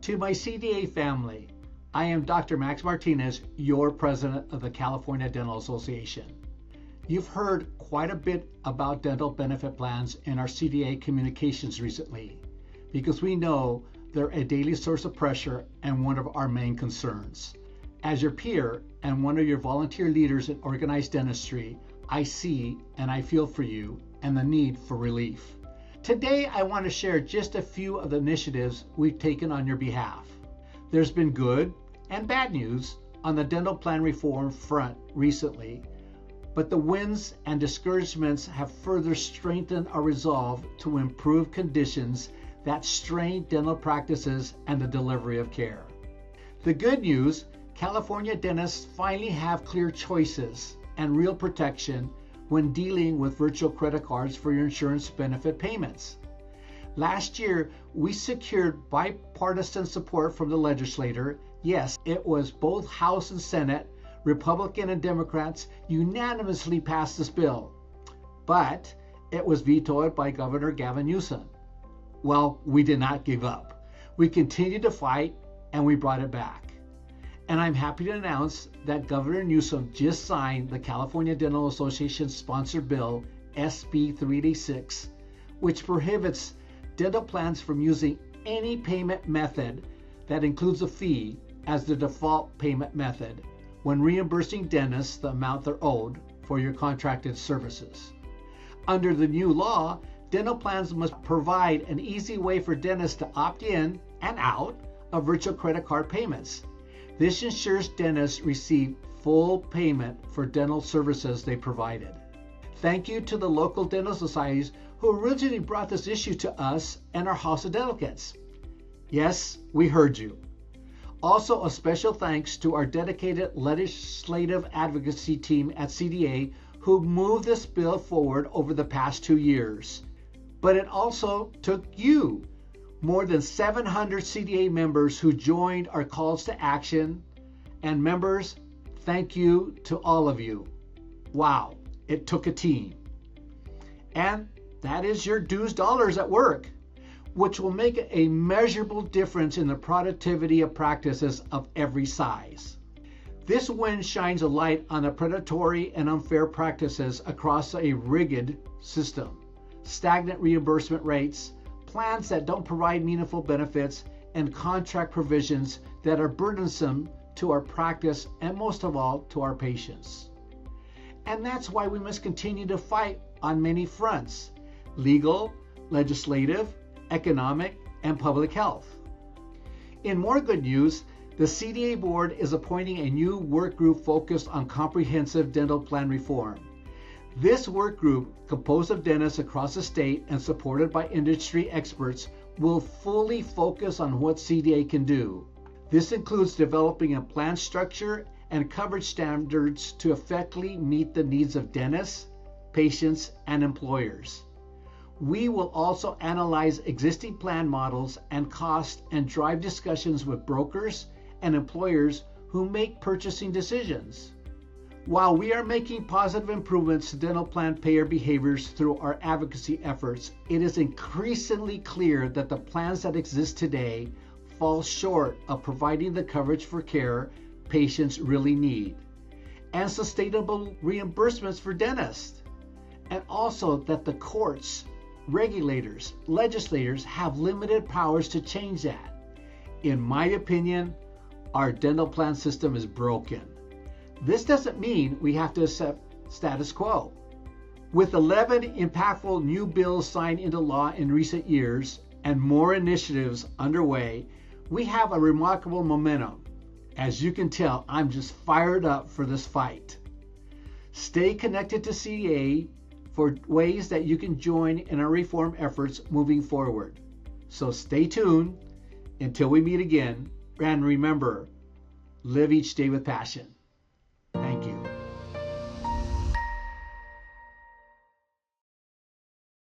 To my CDA family, I am Dr. Max Martinez, your president of the California Dental Association. You've heard quite a bit about dental benefit plans in our CDA communications recently, because we know they're a daily source of pressure and one of our main concerns. As your peer and one of your volunteer leaders in organized dentistry, I see and I feel for you and the need for relief. Today, I want to share just a few of the initiatives we've taken on your behalf. There's been good and bad news on the dental plan reform front recently, but the wins and discouragements have further strengthened our resolve to improve conditions that strain dental practices and the delivery of care. The good news, California dentists finally have clear choices and real protection when dealing with virtual credit cards for your insurance benefit payments. Last year, we secured bipartisan support from the legislature. Yes, it was both House and Senate, Republican and Democrats unanimously passed this bill, but it was vetoed by Governor Gavin Newsom. Well, we did not give up. We continued to fight and we brought it back. And I'm happy to announce that Governor Newsom just signed the California Dental Association sponsored bill SB 386, which prohibits dental plans from using any payment method that includes a fee as the default payment method when reimbursing dentists the amount they're owed for your contracted services. Under the new law, dental plans must provide an easy way for dentists to opt in and out of virtual credit card payments. This ensures dentists receive full payment for dental services they provided. Thank you to the local dental societies who originally brought this issue to us and our House of Delegates. Yes, we heard you. Also, a special thanks to our dedicated legislative advocacy team at CDA who moved this bill forward over the past 2 years. But it also took you, more than 700 CDA members who joined our calls to action. And members, thank you to all of you. Wow, it took a team. And that is your dues dollars at work, which will make a measurable difference in the productivity of practices of every size. This win shines a light on the predatory and unfair practices across a rigged system, stagnant reimbursement rates, plans that don't provide meaningful benefits, and contract provisions that are burdensome to our practice and most of all to our patients. And that's why we must continue to fight on many fronts: legal, legislative, economic, and public health. In more good news, the CDA board is appointing a new work group focused on comprehensive dental plan reform. This work group, composed of dentists across the state and supported by industry experts, will fully focus on what CDA can do. This includes developing a plan structure and coverage standards to effectively meet the needs of dentists, patients, and employers. We will also analyze existing plan models and costs and drive discussions with brokers and employers who make purchasing decisions. While we are making positive improvements to dental plan payer behaviors through our advocacy efforts, it is increasingly clear that the plans that exist today fall short of providing the coverage for care patients really need, and sustainable reimbursements for dentists, and also that the courts, regulators, legislators have limited powers to change that. In my opinion, our dental plan system is broken. This doesn't mean we have to accept status quo. With 11 impactful new bills signed into law in recent years and more initiatives underway, we have a remarkable momentum. As you can tell, I'm just fired up for this fight. Stay connected to CDA for ways that you can join in our reform efforts moving forward. So stay tuned until we meet again, and remember, live each day with passion.